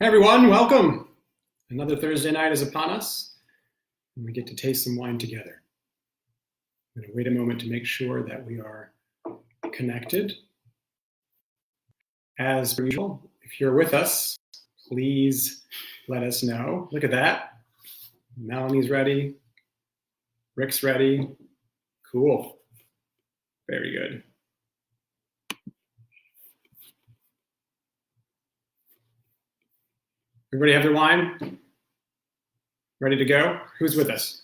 Hey everyone, welcome. Another Thursday night is upon us, and we get to taste some wine together. I'm going to wait a moment to make sure that we are connected. As per usual, if you're with us, please let us know. Look at that. Melanie's ready. Rick's ready. Cool. Very good. Everybody have their wine? Ready to go? Who's with us?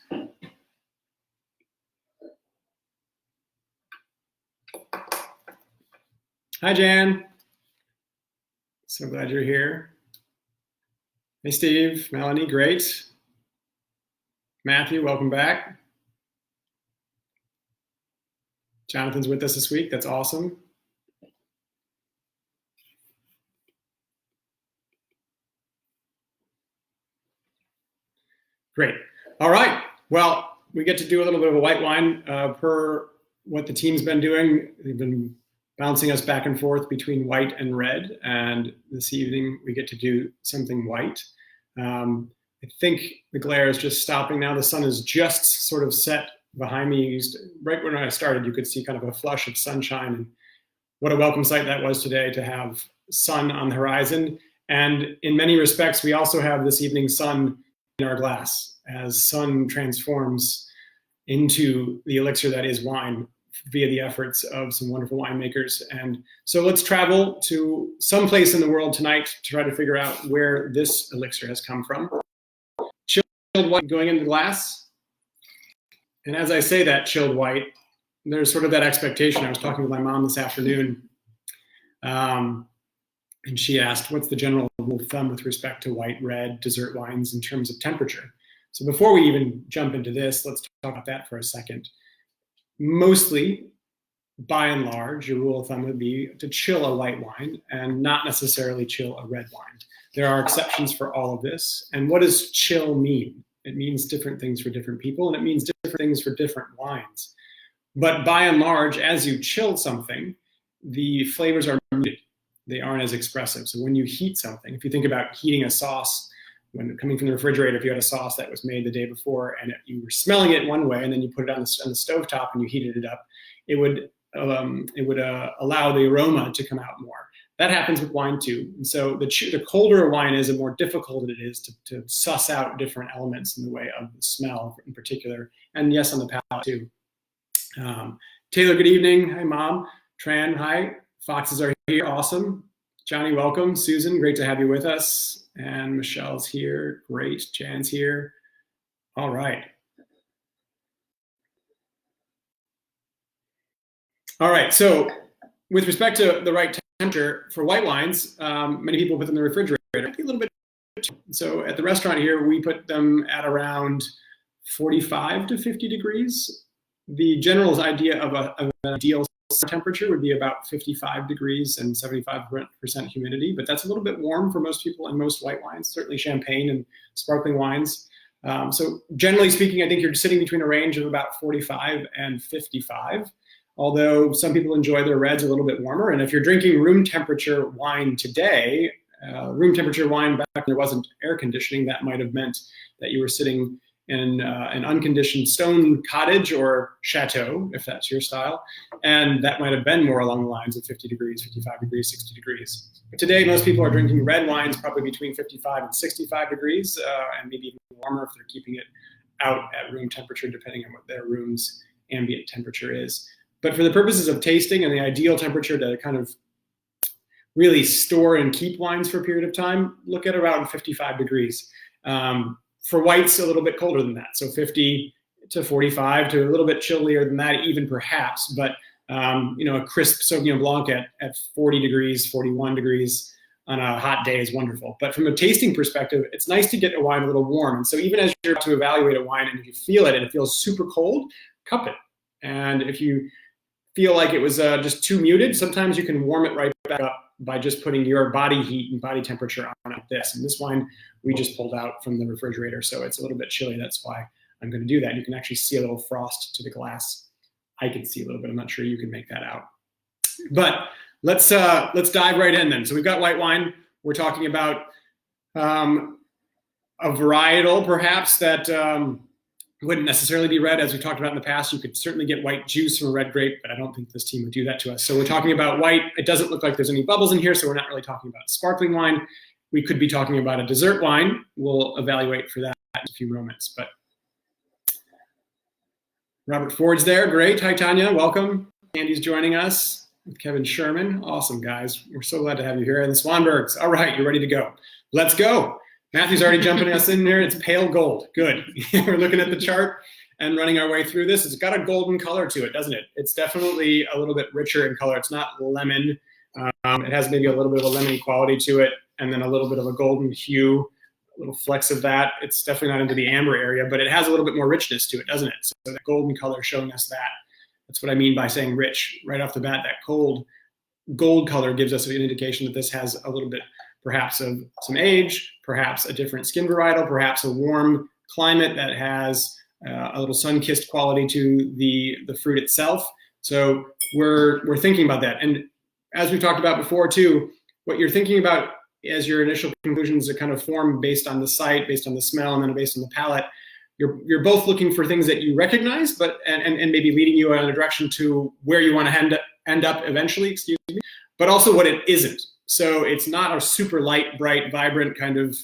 Hi, Jan. So glad you're here. Hey, Steve, Melanie, great. Matthew, welcome back. Jonathan's with us this week. That's awesome. Great. All right. Well, we get to do a little bit of a white wine per what the team's been doing. They've been bouncing us back and forth between white and red. And this evening, we get to do something white. I think the glare is just stopping now. The sun is just sort of set behind me. Right when I started, you could see kind of a flush of sunshine. And what a welcome sight that was today to have sun on the horizon. And in many respects, we also have this evening sun in our glass as sun transforms into the elixir that is wine via the efforts of some wonderful winemakers. And so let's travel to some place in the world tonight to try to figure out where this elixir has come from. Chilled white going into the glass. And as I say that, chilled white, there's sort of that expectation. I was talking with my mom this afternoon, and she asked, what's the general rule of thumb with respect to white, red, dessert wines in terms of temperature? So before we even jump into this, let's talk about that for a second. Mostly, by and large, your rule of thumb would be to chill a white wine and not necessarily chill a red wine. There are exceptions for all of this. And what does chill mean? It means different things for different people, and it means different things for different wines. But by and large, as you chill something, the flavors are muted. They aren't as expressive. So when you heat something, if you think about heating a sauce, when coming from the refrigerator, if you had a sauce that was made the day before and you were smelling it one way, and then you put it on the stovetop and you heated it up, it would allow the aroma to come out more. That happens with wine too. And so the colder a wine is, the more difficult it is to suss out different elements in the way of the smell in particular, and yes, on the palate too. Taylor, good evening. Hi, Mom. Tran, hi. Foxes are here. Awesome. Johnny, welcome. Susan, great to have you with us. And Michelle's here. Great. Jan's here. All right. All right. So with respect to the right temperature for white wines, many people put them in the refrigerator. A little bit. So at the restaurant here, we put them at around 45 to 50 degrees. The general idea of an ideal temperature would be about 55 degrees and 75% humidity, but that's a little bit warm for most people in most white wines, certainly champagne and sparkling wines. So generally speaking, I think you're sitting between a range of about 45 and 55, although some people enjoy their reds a little bit warmer. And if you're drinking room temperature wine today, room temperature wine back when there wasn't air conditioning, that might have meant that you were sitting in an unconditioned stone cottage or chateau, if that's your style. And that might have been more along the lines of 50 degrees, 55 degrees, 60 degrees. But today, most people are drinking red wines probably between 55 and 65 degrees, and maybe even warmer if they're keeping it out at room temperature, depending on what their room's ambient temperature is. But for the purposes of tasting and the ideal temperature to kind of really store and keep wines for a period of time, look at around 55 degrees. For whites, a little bit colder than that. So 50 to 45 to a little bit chillier than that, even perhaps. But, a crisp Sauvignon Blanc at 40 degrees, 41 degrees on a hot day is wonderful. But from a tasting perspective, it's nice to get a wine a little warm. And so even as you're to evaluate a wine and if you feel it and it feels super cold, cup it. And if you feel like it was just too muted, sometimes you can warm it right back up by just putting your body heat and body temperature on like this. And this wine we just pulled out from the refrigerator, so it's a little bit chilly. That's why I'm going to do that. You can actually see a little frost to the glass. I can see a little bit. I'm not sure you can make that out. But let's dive right in then. So we've got white wine. We're talking about A varietal, perhaps, that wouldn't necessarily be red, as we talked about in the past. You could certainly get white juice from a red grape, but I don't think this team would do that to us. So we're talking about white. It doesn't look like there's any bubbles in here, so we're not really talking about sparkling wine. We could be talking about a dessert wine. We'll evaluate for that in a few moments. But Robert Ford's there. Great. Hi, Tanya. Welcome. Andy's joining us with Kevin Sherman. Awesome, guys. We're so glad to have you here. And the Swanbergs. All right, you're ready to go. Let's go. Matthew's already jumping us in there. It's pale gold. Good. We're looking at the chart and running our way through this. It's got a golden color to it, doesn't it? It's definitely a little bit richer in color. It's not lemon. It has maybe a little bit of a lemony quality to it, and then a little bit of a golden hue, a little flecks of that. It's definitely not into the amber area, but it has a little bit more richness to it, doesn't it? So that golden color showing us that. That's what I mean by saying rich. Right off the bat, that cold gold color gives us an indication that this has a little bit perhaps of some age, perhaps a different skin varietal, perhaps a warm climate that has a little sun-kissed quality to the fruit itself. So we're thinking about that. And as we talked about before too, what you're thinking about as your initial conclusions that kind of form based on the sight, based on the smell, and then based on the palate, you're both looking for things that you recognize, but and maybe leading you in a direction to where you want to end up eventually, excuse me, but also what it isn't. So it's not a super light, bright, vibrant kind of,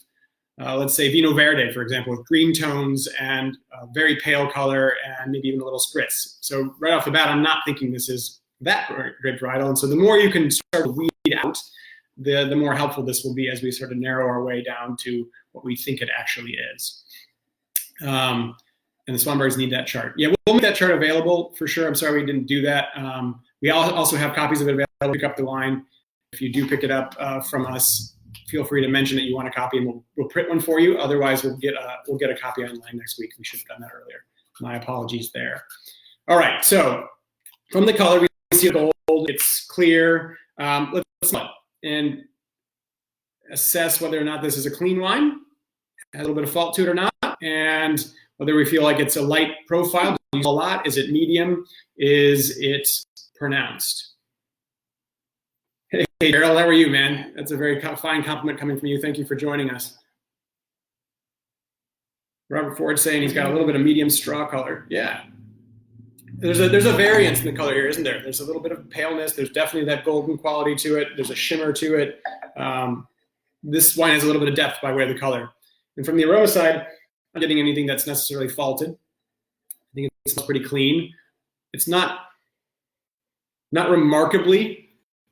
let's say Vino Verde, for example, with green tones and very pale color and maybe even a little spritz. So right off the bat, I'm not thinking this is that grape varietal. And so the more you can start to weed out, the more helpful this will be as we sort of narrow our way down to what we think it actually is. And the Swanbergs need that chart. Yeah, we'll make that chart available for sure. I'm sorry we didn't do that. We also have copies of it available. Pick up the wine. If you do pick it up from us, feel free to mention that you want a copy, and we'll print one for you. Otherwise, we'll get a copy online next week. We should have done that earlier. My apologies there. All right, so from the color, we see the gold. It's clear. Let's smell it and assess whether or not this is a clean wine, has a little bit of fault to it or not, and whether we feel like it's a light profile. Do you use a lot? Is it medium? Is it pronounced? Hey, Daryl, how are you, man? That's a very fine compliment coming from you. Thank you for joining us. Robert Ford saying he's got a little bit of medium straw color. Yeah. There's a variance in the color here, isn't there? There's a little bit of paleness. There's definitely that golden quality to it. There's a shimmer to it. This wine has a little bit of depth by way of the color. And from the aroma side, I'm not getting anything that's necessarily faulted. I think it smells pretty clean. It's not remarkably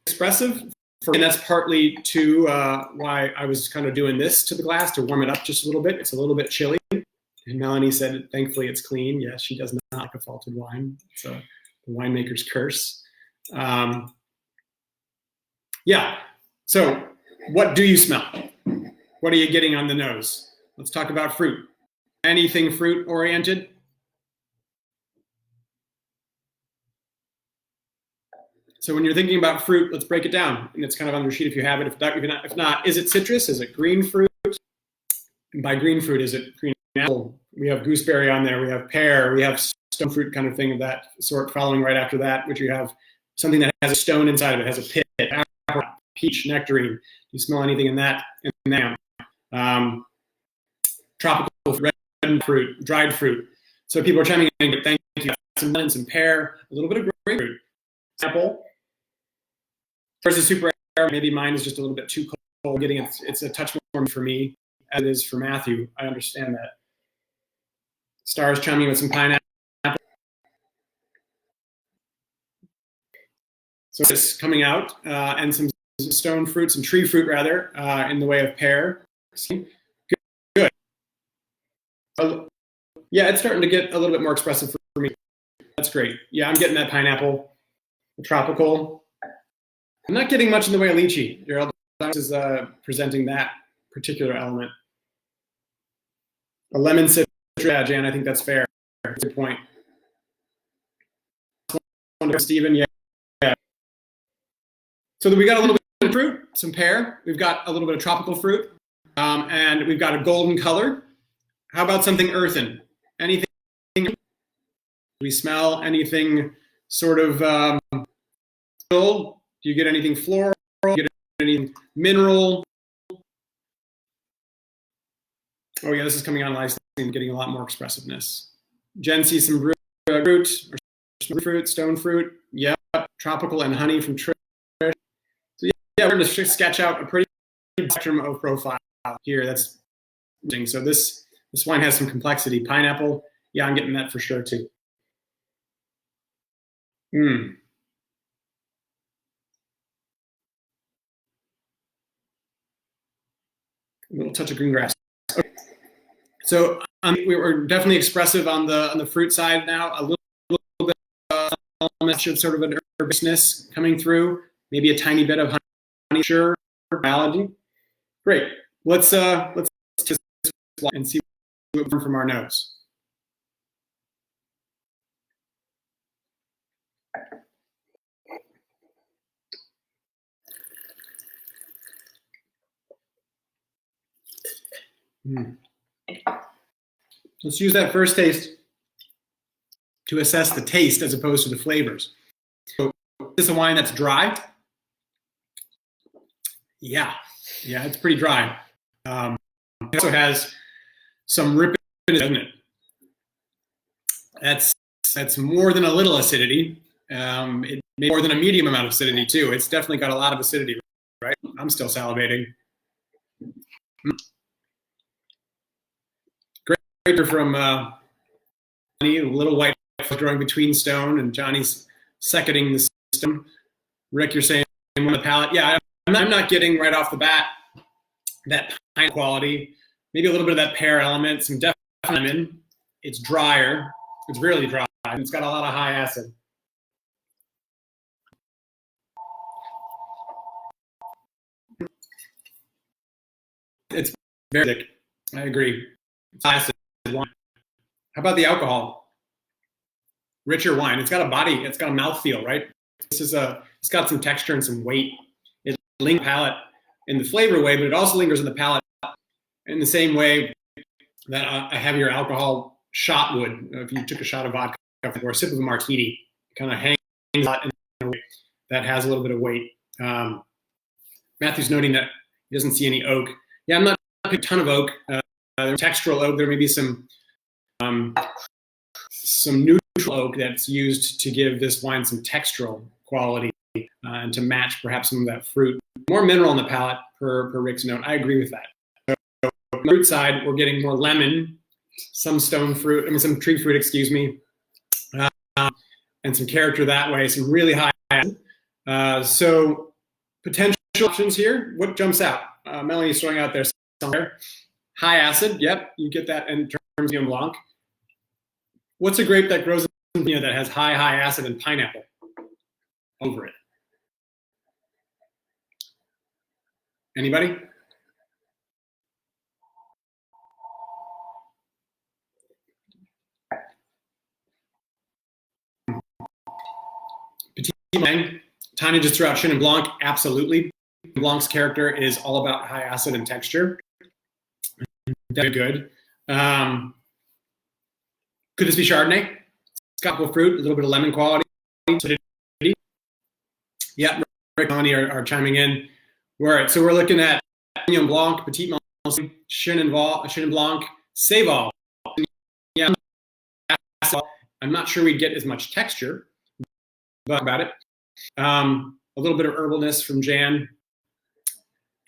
expressive, and that's partly to why I was kind of doing this to the glass to warm it up just a little bit. It's a little bit chilly. And Melanie said, thankfully it's clean. Yes, she does not like a faulted wine. It's the winemaker's curse. Yeah, so what do you smell? What are you getting on the nose? Let's talk about fruit. Anything fruit oriented? So when you're thinking about fruit, let's break it down. And it's kind of on your sheet if you have it. If not, is it citrus? Is it green fruit? And by green fruit, is it green apple? We have gooseberry on there. We have pear. We have stone fruit kind of thing of that sort following right after that, which you have something that has a stone inside of it, has a pit, apple, peach, nectarine. Do you smell anything in that? Tropical red fruit, dried fruit. So people are chiming in. Thank you. Some lemon, some pear, a little bit of grapefruit. Apple. Yours is super rare. Maybe mine is just a little bit too cold. Getting it's a touch more for me as it is for Matthew. I understand that. Stars chiming with some pineapple. So it's coming out, and some stone fruit, some tree fruit rather, in the way of pear. Good. Yeah, it's starting to get a little bit more expressive for me. That's great. Yeah, I'm getting that pineapple, tropical. I'm not getting much in the way of lychee. Your elder is presenting that particular element. A lemon citrus, yeah, Jan, I think that's fair. Good point. Stephen, yeah. So we got a little bit of fruit, some pear. We've got a little bit of tropical fruit, and we've got a golden color. How about something earthen? Anything? Do we smell anything sort of do you get anything floral? Do you get anything mineral? Oh yeah, this is coming on licensing, getting a lot more expressiveness. Jen sees some fruit, stone fruit. Yeah, tropical and honey from Trish. So yeah, we're going to sketch out a pretty spectrum of profile here. That's interesting. So this wine has some complexity. Pineapple, yeah, I'm getting that for sure too. A little touch of green grass. Okay. So we were definitely expressive on the fruit side now. A little bit of sort of an herbousness coming through. Maybe a tiny bit of honey, sure, biology. Great. Let's just and see what we learn from our notes. Let's use that first taste to assess the taste as opposed to the flavors. So is this a wine that's dry? Yeah, it's pretty dry. It also has some rip in it, doesn't it? That's more than a little acidity. It may be more than a medium amount of acidity too. It's definitely got a lot of acidity, right? I'm still salivating. Great from Johnny, a little white growing between stone, and Johnny's seconding the system. Rick, you're saying on the palate. Yeah, I'm not getting right off the bat that pine quality. Maybe a little bit of that pear element, some definite lemon. It's drier. It's really dry. And it's got a lot of high acid. It's very thick. I agree. It's acid wine. How about the alcohol? Richer wine. It's got a body. It's got a mouthfeel, right? It's got some texture and some weight. It lingers palate in the flavor way, but it also lingers in the palate in the same way that a heavier alcohol shot would. If you took a shot of vodka or a sip of a martini, it kind of hangs out in a way that has a little bit of weight. Matthew's noting that he doesn't see any oak. Yeah, I'm not a ton of oak. There's textural oak. There may be some neutral oak that's used to give this wine some textural quality and to match perhaps some of that fruit. More mineral on the palate per Rick's note. I agree with that. So on the fruit side, we're getting more lemon, some stone fruit, some tree fruit, excuse me, and some character that way, some really high acid. So potential options here. What jumps out? Melanie's throwing out there somewhere. High acid, yep, you get that in terms of Sauvignon Blanc. What's a grape that grows in that has high acid and pineapple over it? Anybody? Petit Blanc, Tanya just threw out Chenin Blanc, absolutely. Blanc's character is all about high acid and texture. Very good. Could this be Chardonnay? Tropical fruit, a little bit of lemon quality. Yeah, Rick and Melanie are chiming in. All right, so we're looking at Sauvignon Blanc, Petit Blanc, Chenin Blanc, Seyval. Yeah, I'm not sure we'd get as much texture, but about it. A little bit of herbalness from Jan.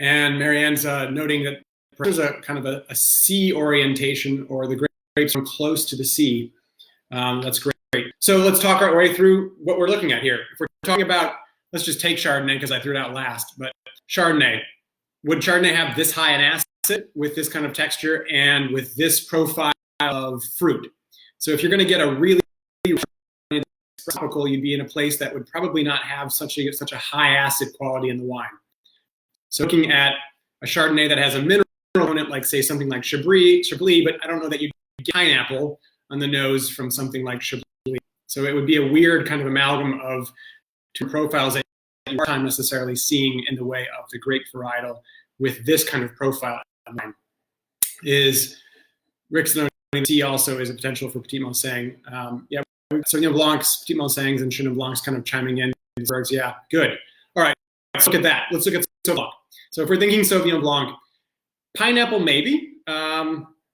And Marianne's noting that there's a kind of a sea orientation, or the grapes are close to the sea. That's great. So let's talk our way through what we're looking at here. If we're talking about, let's just take Chardonnay because I threw it out last, but Chardonnay. Would Chardonnay have this high in acid with this kind of texture and with this profile of fruit? So if you're going to get a really tropical, you'd be in a place that would probably not have such a high acid quality in the wine. So looking at a Chardonnay that has a mineral component, like say something like Chablis, but I don't know that you'd get pineapple on the nose from something like Chablis. So it would be a weird kind of amalgam of two profiles that you aren't necessarily seeing in the way of the grape varietal with this kind of profile. Is Rick's noting C also is a potential for Petit Manseng. Yeah, Sauvignon Blancs, Petit Mansengs, and Chenin Blancs kind of chiming in. Yeah, good. All right, let's look at that. Let's look at Sauvignon Blanc. So if we're thinking Sauvignon Blanc, pineapple maybe.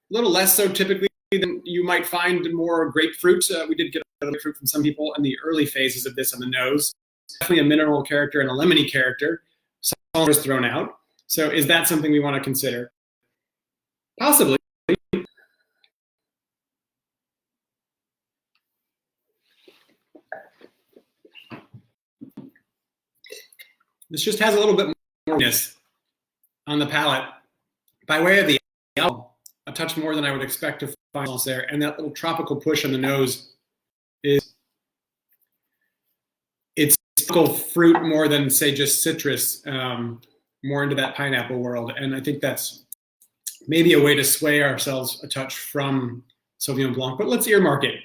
little less so typically than you might find more grapefruit. We did get a little grapefruit from some people in the early phases of this on the nose. Definitely a mineral character and a lemony character. Some was thrown out. So is that something we want to consider? Possibly. This just has a little bit moreness on the palate by way of the alcohol, a touch more than I would expect to find there. And that little tropical push on the nose is, it's tropical fruit more than, say, just citrus, more into that pineapple world. And I think that's maybe a way to sway ourselves a touch from Sauvignon Blanc. But let's earmark it.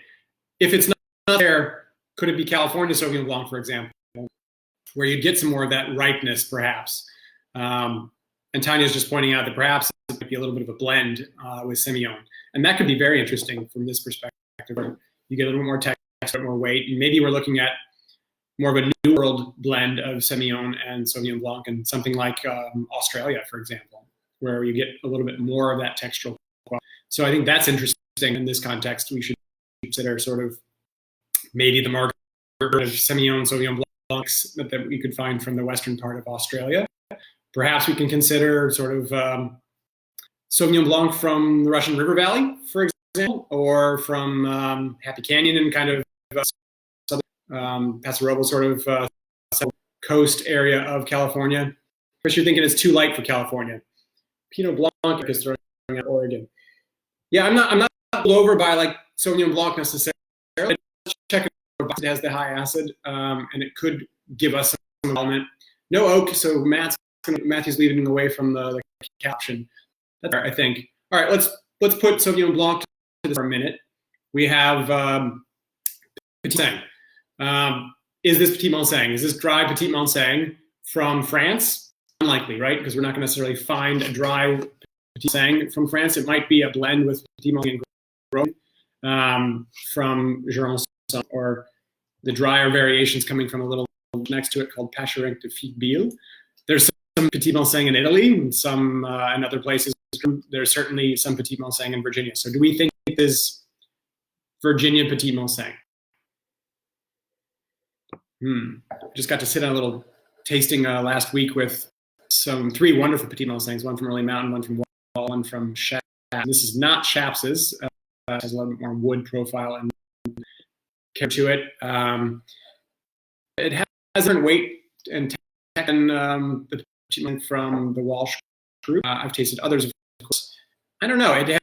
If it's not there, could it be California Sauvignon Blanc, for example, where you'd get some more of that ripeness, perhaps? And Tanya's just pointing out that perhaps it might be a little bit of a blend with Semillon. And that could be very interesting from this perspective. You get a little more texture, more weight, and maybe we're looking at more of a New World blend of Semillon and Sauvignon Blanc, and something like Australia, for example, where you get a little bit more of that textural quality. So I think that's interesting in this context. We should consider sort of maybe the market of Semillon, Sauvignon Blancs that we could find from the western part of Australia. Perhaps we can consider sort of Sauvignon Blanc from the Russian River Valley, for example, or from Happy Canyon and kind of Paso Robles sort of coast area of California. Chris, you're thinking it's too light for California. Pinot Blanc is throwing out Oregon. Yeah, I'm not pulled over by like Sauvignon Blanc necessarily. Let's check it has the high acid, and it could give us some element. No oak, so Matthew's leaving away from the caption. That's I think. All right, let's put Sauvignon Blanc to this for a minute. We have Petit Manseng. Is this Petit Manseng? Is this dry Petit Manseng from France? Unlikely, right? Because we're not going to necessarily find a dry Petit Manseng from France. It might be a blend with Petit Manseng from Jurançon, or the drier variations coming from a little next to it called Pacherenc de Figuebille. There's some Petit Manseng in Italy, and some in other places. There's certainly some Petit Manseng in Virginia. So do we think this Virginia Petit Manseng? Just got to sit on a little tasting last week with three wonderful Petit Mansengs, one from Early Mountain, one from Wall, one from Shaps. This is not Shaps's. It has a little bit more wood profile and care to it. It has a different weight and than the Petit Manseng from the Walsh group. I've tasted others, of course. I don't know. It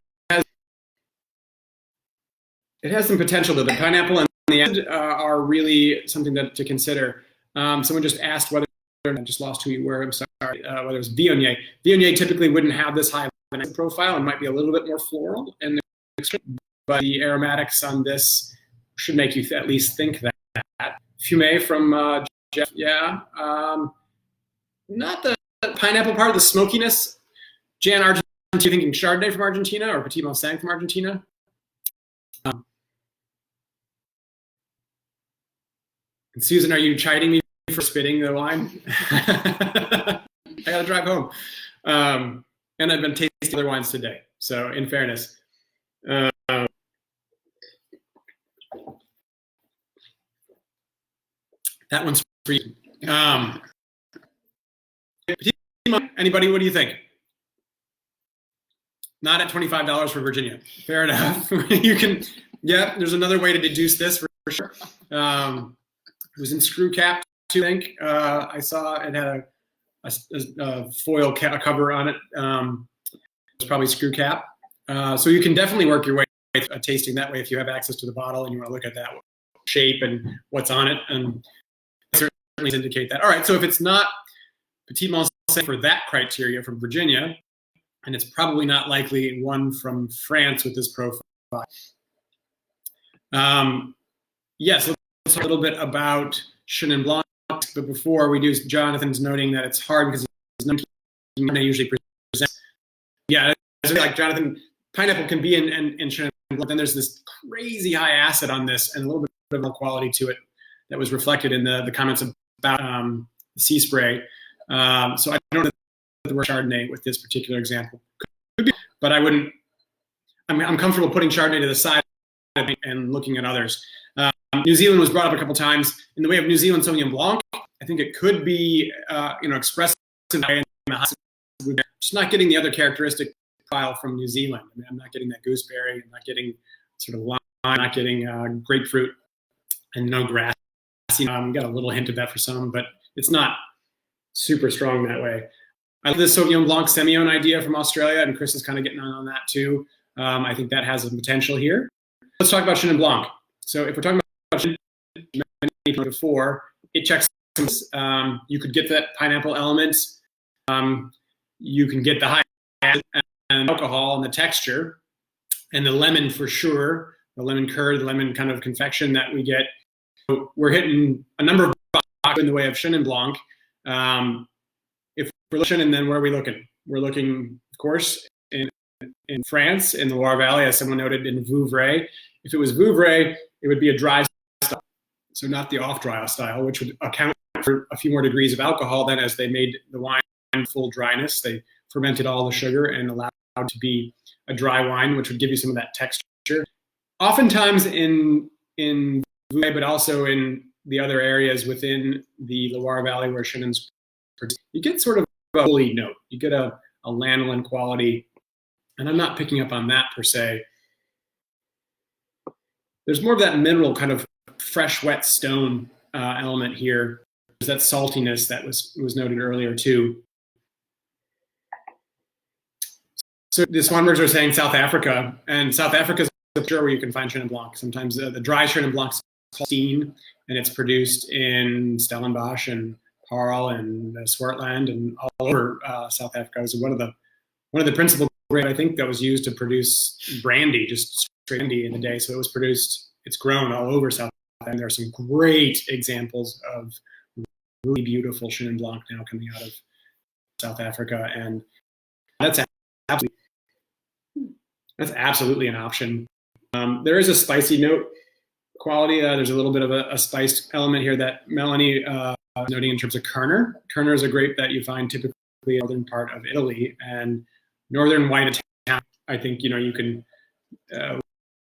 has some potential, though. The pineapple and the end are really something to consider. Someone just asked whether, I just lost who you were, I'm sorry, whether it was Viognier. Viognier typically wouldn't have this high of an acid profile and might be a little bit more floral, but the aromatics on this should make you at least think that. Fumé from Jeff, yeah. Not the pineapple part, the smokiness. Jan, Argentina, are you thinking Chardonnay from Argentina or Petit Manseng from Argentina? Susan, are you chiding me for spitting the wine? I gotta drive home. And I've been tasting other wines today. So in fairness. That one's for you. Anybody, what do you think? Not at $25 for Virginia. Fair enough. You can, yeah, there's another way to deduce this for sure. It was in screw cap, I think. I saw it had a foil cover on it. It's probably screw cap. So you can definitely work your way tasting that way if you have access to the bottle and you want to look at that shape and what's on it, and certainly indicate that. All right, so if it's not Petit Manseng for that criteria from Virginia, and it's probably not likely one from France with this profile. Yes, let's talk a little bit about Chenin Blanc, but before we do, Jonathan's noting that it's hard because it's usually presents. Yeah, like Jonathan, pineapple can be in Chenin Blanc. Then there's this crazy high acid on this and a little bit of more quality to it that was reflected in the comments about sea spray. So I don't know the word Chardonnay with this particular example, but I wouldn't I'm comfortable putting Chardonnay to the side and looking at others. New Zealand was brought up a couple times. In the way of New Zealand Sauvignon Blanc, I think it could be expressive, just not getting the other characteristic profile from New Zealand. I mean, I'm not getting that gooseberry. I'm not getting sort of lime. I'm not getting grapefruit, and no grass. Got a little hint of that for some, but it's not super strong that way. I love this Sauvignon Blanc Semillon idea from Australia, and Chris is kind of getting on that too. I think that has a potential here. Let's talk about Chenin Blanc. So if we're talking about Chenin before, it checks. You could get that pineapple element. You can get the high and alcohol and the texture, and the lemon for sure. The lemon curd, the lemon kind of confection that we get. So we're hitting a number of boxes in the way of Chenin Blanc. If we're looking, and then where are we looking? We're looking, of course, in France, in the Loire Valley, as someone noted, in Vouvray. If it was Vouvray, it would be a dry style, so not the off-dry style, which would account for a few more degrees of alcohol than as they made the wine full dryness. They fermented all the sugar and allowed it to be a dry wine, which would give you some of that texture. Oftentimes in Vouvray, but also in the other areas within the Loire Valley where Chenin's produced, you get sort of a woolly note. You get a lanolin quality, and I'm not picking up on that per se. There's more of that mineral kind of fresh, wet stone element here. There's that saltiness that was noted earlier too. So the Swanbergs are saying South Africa, and South Africa is sure where you can find Chenin Blanc. Sometimes the dry Chenin Blanc is called Steen, and it's produced in Stellenbosch and Paarl and Swartland and all over South Africa. It was one of the principal grapes, I think, that was used to produce brandy, just straight brandy in the day. So it's grown all over South Africa. And there are some great examples of really beautiful Chenin Blanc now coming out of South Africa, and that's absolutely an option. There is a spicy note quality. There's a little bit of a spiced element here that Melanie was noting in terms of Kerner. Kerner is a grape that you find typically in the northern part of Italy, and northern white Italian. I think you can.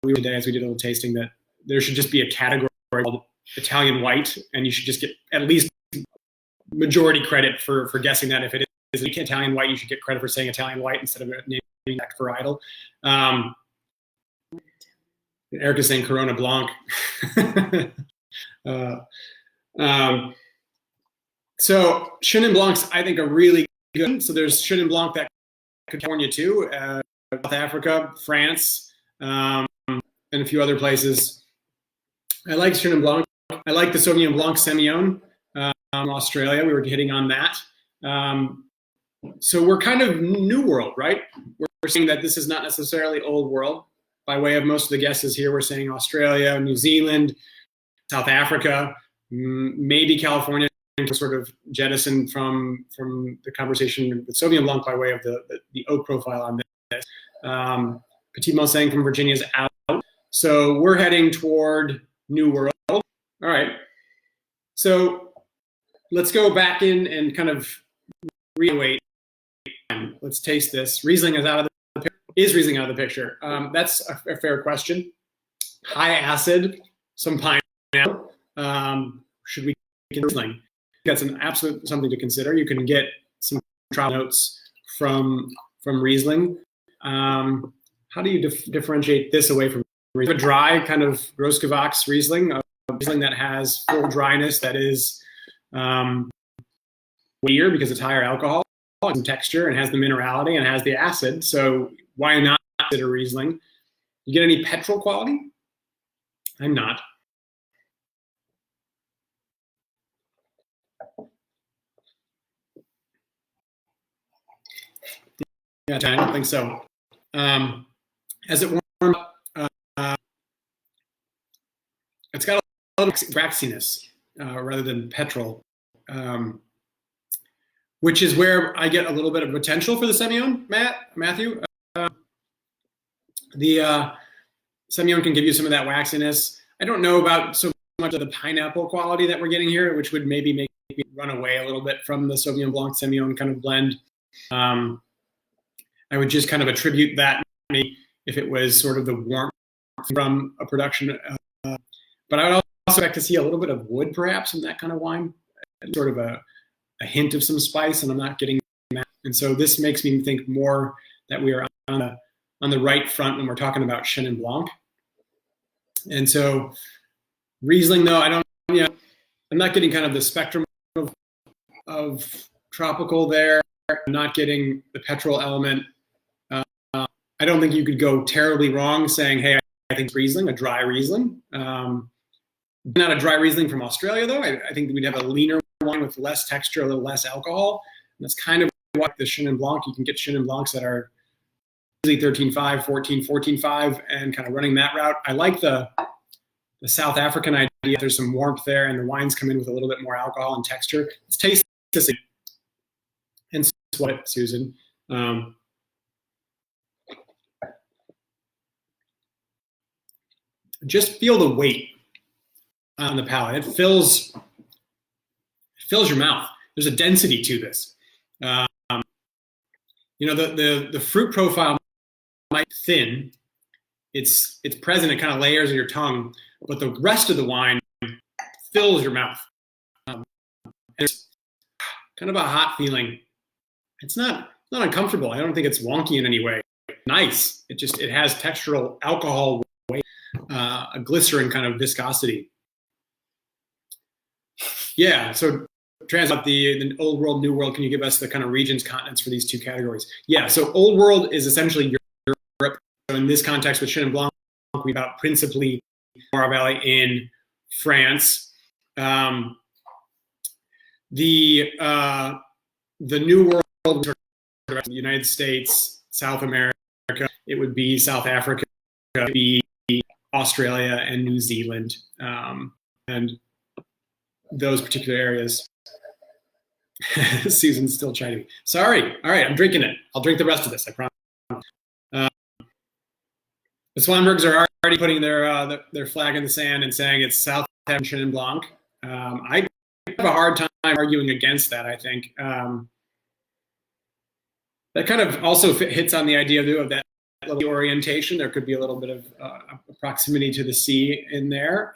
Today, as we did a little tasting, that there should just be a category called Italian white, and you should just get at least majority credit for guessing that. If it is Italian white, you should get credit for saying Italian white instead of naming that varietal. Eric is saying Corona Blanc. So Chenin Blancs, I think, are really good. So there's Chenin Blanc that could California too, South Africa, France, and a few other places. I like Chenin Blanc. I like the Sauvignon Blanc Semillon Australia. We were hitting on that. So we're kind of new world, right? We're saying that this is not necessarily old world. By way of most of the guesses here, we're saying Australia, New Zealand, South Africa, maybe California, sort of jettisoned from the conversation with Sauvignon Blanc by way of the oak profile on this. Petit Manseng from Virginia is out. So we're heading toward New World. All right. So let's go back in and kind of reevaluate. Let's taste this. Riesling is out of the picture. Is Riesling out of the picture? That's a fair question. High acid, some pineapple. Should we get Riesling? That's an absolute something to consider. You can get some trial notes from Riesling. How do you differentiate this away from Riesling? A dry kind of Großgewachs Riesling, a Riesling that has full dryness, that is weightier because it's higher alcohol, and texture, and has the minerality and has the acid. So why not consider Riesling? You get any petrol quality? I'm not. Yeah, I don't think so. As it warms up, it's got a little waxiness rather than petrol, which is where I get a little bit of potential for the Semillon, Matthew. The Semillon can give you some of that waxiness. I don't know about so much of the pineapple quality that we're getting here, which would maybe make me run away a little bit from the Sauvignon Blanc Semillon kind of blend. I would just kind of attribute that maybe if it was sort of the warmth from a production. But I would also expect to see a little bit of wood perhaps in that kind of wine, sort of a hint of some spice, and I'm not getting that. And so this makes me think more that we are on the right front when we're talking about Chenin Blanc. And so Riesling, though, I'm not getting kind of the spectrum of tropical there. I'm not getting the petrol element. I don't think you could go terribly wrong saying, hey, I think Riesling, a dry Riesling. Not a dry Riesling from Australia, though. I think we'd have a leaner wine with less texture, a little less alcohol. And that's kind of what the Chenin Blanc, you can get Chenin Blancs that are usually 13.5, 14, 14.5, and kind of running that route. I like the South African idea. There's some warmth there, and the wines come in with a little bit more alcohol and texture. Let's taste this. And what, Susan? Just feel the weight on the palate. It fills your mouth. There's a density to this. The fruit profile might be thin. It's present. It kind of layers in your tongue, but the rest of the wine fills your mouth. It's kind of a hot feeling. It's not uncomfortable. I don't think it's wonky in any way. Nice. It has textural alcohol weight, a glycerin kind of viscosity. Yeah. So translate the old world, new world. Can you give us the kind of regions, continents for these two categories? Yeah. So old world is essentially Europe. So in this context with Chenin Blanc, we about principally Loire Valley in France. The new world, the United States, South America, it would be South Africa, it would be Australia and New Zealand, and those particular areas. Susan's still trying to be. Sorry. All right, I'm drinking it. I'll drink the rest of this, I promise. The Swanbergs are already putting their flag in the sand and saying it's South African Chenin Blanc. I have a hard time arguing against that, I think. That kind of also hits on the idea of that little orientation. There could be a little bit of a proximity to the sea in there.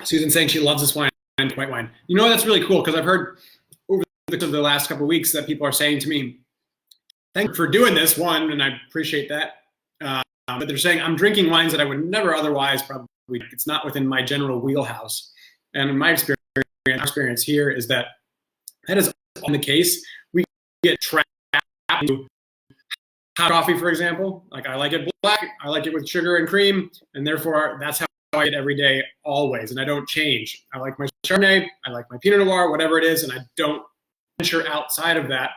Susan saying she loves this wine, white wine. You know, that's really cool because I've heard over the last couple of weeks that people are saying to me, thank you for doing this, one, and I appreciate that. But they're saying I'm drinking wines that I would never otherwise probably, it's not within my general wheelhouse. And in my experience here is that is often the case. We get trapped into hot coffee, for example. Like I like it black, I like it with sugar and cream, and therefore that's how I get every day, always, and I don't change. I like my Chardonnay, I like my Pinot Noir, whatever it is, and I don't venture outside of that.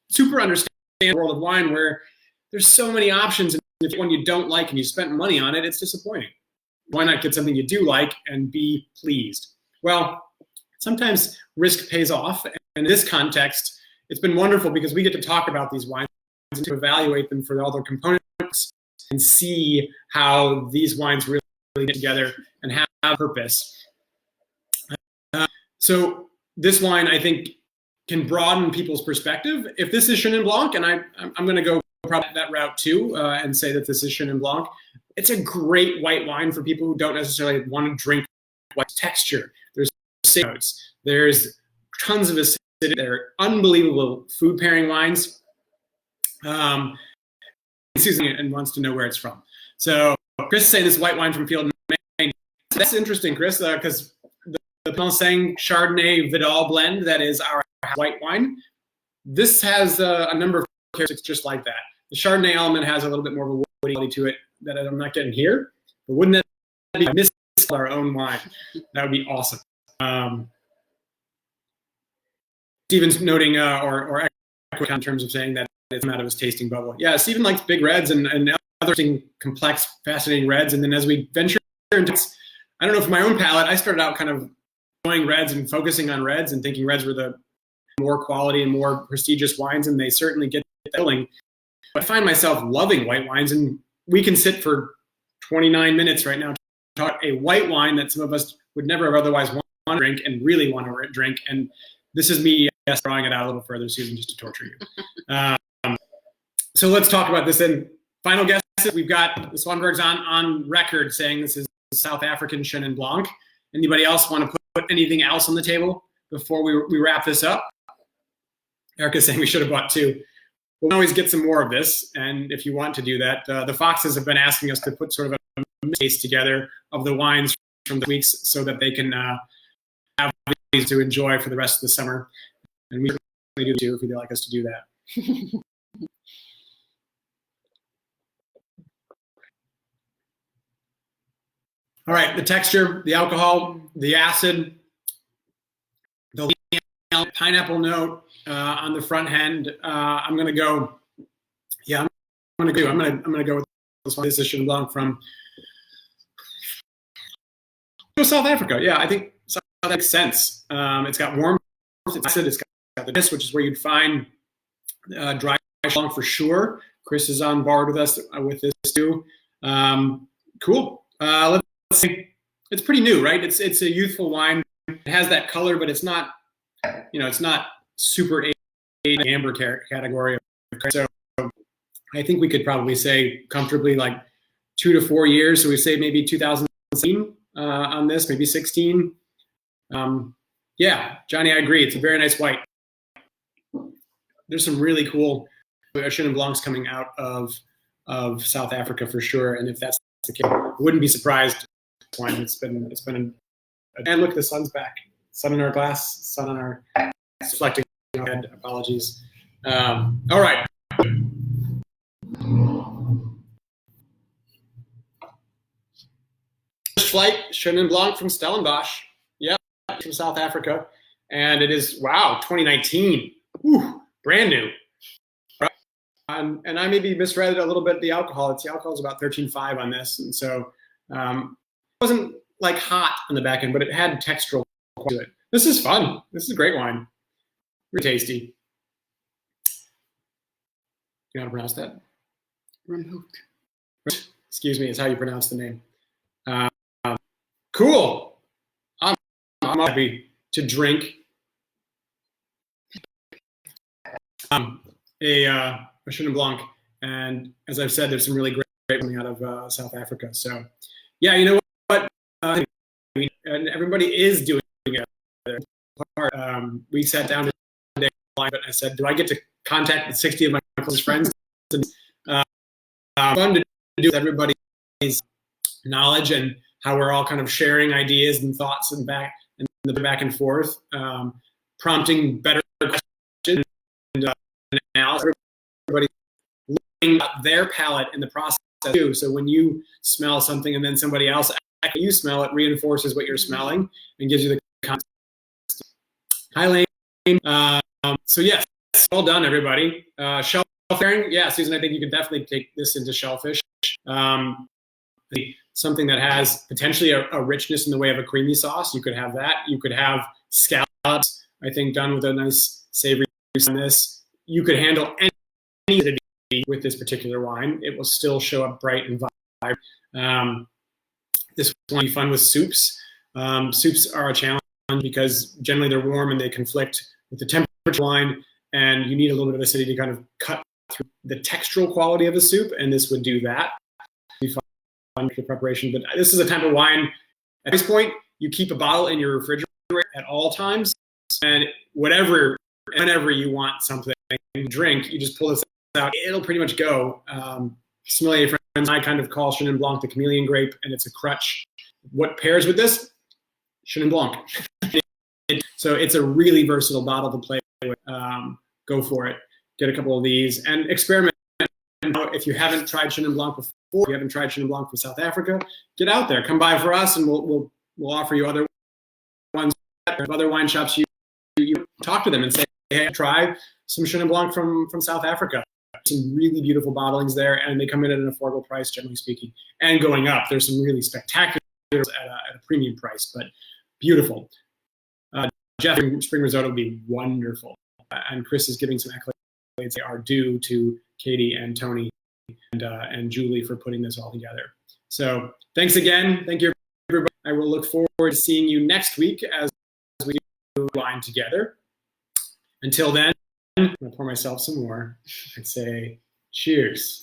Super understand the world of wine where there's so many options, and if one you don't like and you spent money on it, it's disappointing. Why not get something you do like and be pleased? Well, sometimes risk pays off, and in this context, it's been wonderful because we get to talk about these wines and to evaluate them for all their components and see how these wines really get together and have purpose. So this wine, I think, can broaden people's perspective. If this is Chenin Blanc, and I'm going to go probably that route too, and say that this is Chenin Blanc, it's a great white wine for people who don't necessarily want to drink white texture. There's notes. There's tons of acidity. They're unbelievable food pairing wines. Susan and wants to know where it's from. So Chris is saying this white wine from Field, Maine. That's interesting, Chris, because the Pensang Chardonnay Vidal blend that is our white wine, this has a number of characteristics just like that. The Chardonnay element has a little bit more of a woody quality to it that I'm not getting here. But wouldn't that be miss our own wine? That would be awesome. Stephen's noting or in terms of saying that it's out of his tasting bubble. Yeah, Stephen likes big reds and other complex, fascinating reds. And then as we venture into, I don't know, for my own palate, I started out kind of enjoying reds and focusing on reds and thinking reds were the more quality and more prestigious wines, and they certainly get that feeling. But I find myself loving white wines, and we can sit for 29 minutes right now to talk a white wine that some of us would never have otherwise want to drink and really want to drink. And this is me drawing it out a little further, Susan, just to torture you. So let's talk about this. And final guesses, we've got the Swanberg's on record saying this is South African Chenin Blanc. Anybody else want to put anything else on the table before we wrap this up? Erica's saying we should have bought 2. We'll always get some more of this, and if you want to do that, the Foxes have been asking us to put sort of a taste together of the wines from the weeks so that they can have these to enjoy for the rest of the summer. And we certainly do too if you'd like us to do that. All right, the texture, the alcohol, the acid, the pineapple note on the front end. I'm gonna go. Yeah, I'm gonna go with this one. This is Chenin Blanc from South Africa. Yeah, I think that makes sense. It's got warmth, it's acid, it's got the this, which is where you'd find dry Blanc for sure. Chris is on board with us with this too. Cool. Let's see. It's pretty new, right? It's a youthful wine. It has that color, but it's not, it's not super amber category. So I think we could probably say comfortably like 2 to 4 years. So we say maybe 2017 on this, maybe 16. Yeah, Johnny, I agree. It's a very nice white. There's some really cool Chenin Blancs coming out of South Africa for sure. And if that's the case, I wouldn't be surprised. It's been and look, the sun's back. Sun in our glass, sun on our reflecting head. Apologies. All right. First flight, Chenin Blanc from Stellenbosch. Yeah, from South Africa. And it is, wow, 2019. Whew, brand new. And I maybe misread it a little bit, the alcohol. The alcohol is about 13.5 on this. And so it wasn't like hot on the back end, but it had textural to it. This is fun. This is a great wine. Really tasty. You know how to pronounce that? Remhoek. Excuse me, is how you pronounce the name. Cool. I'm happy to drink a Chenin Blanc. And as I've said, there's some really great coming out of South Africa. So, yeah, you know what? And everybody is doing it. We sat down today, but I said, do I get to contact 60 of my closest friends? Fun to do with everybody's knowledge and how we're all kind of sharing ideas and thoughts and the back and forth, prompting better questions and analysis. Everybody looking at their palate in the process too. So when you smell something and then somebody else you smell, it reinforces what you're smelling and gives you the context. Hi, Lane. So yes, well done, everybody. Shellfish pairing, yeah, Susan, I think you could definitely take this into shellfish. Something that has potentially a richness in the way of a creamy sauce. You could have that. You could have scallops, I think, done with a nice savory on this. You could handle any acidity with this particular wine. It will still show up bright and vibrant. This will be fun with soups. Soups are a challenge because generally they're warm and they conflict with the temperature wine, and you need a little bit of acidity to kind of cut through the textural quality of a soup, and this would do that. It'd be fun for preparation, but this is a type of wine. At this point, you keep a bottle in your refrigerator at all times, and whenever you want something to drink, you just pull this out. It'll pretty much go. Sommelier friends and I kind of call Chenin Blanc the chameleon grape, and it's a crutch. What pairs with this? Chenin Blanc. So it's a really versatile bottle to play with. Go for it. Get a couple of these and experiment. If you haven't tried Chenin Blanc before, if you haven't tried Chenin Blanc from South Africa, get out there. Come by for us, and we'll offer you other ones. Other wine shops, you talk to them and say, hey, try some Chenin Blanc from South Africa. Some really beautiful bottlings there, and they come in at an affordable price, generally speaking. And going up, there's some really spectacular at a premium price, but beautiful. Jeff, Spring Risotto would be wonderful. And Chris is giving some accolades they are due to Katie and Tony and Julie for putting this all together. So thanks again. Thank you, everybody. I will look forward to seeing you next week as we do wine together. Until then, I'm going to pour myself some more and say cheers.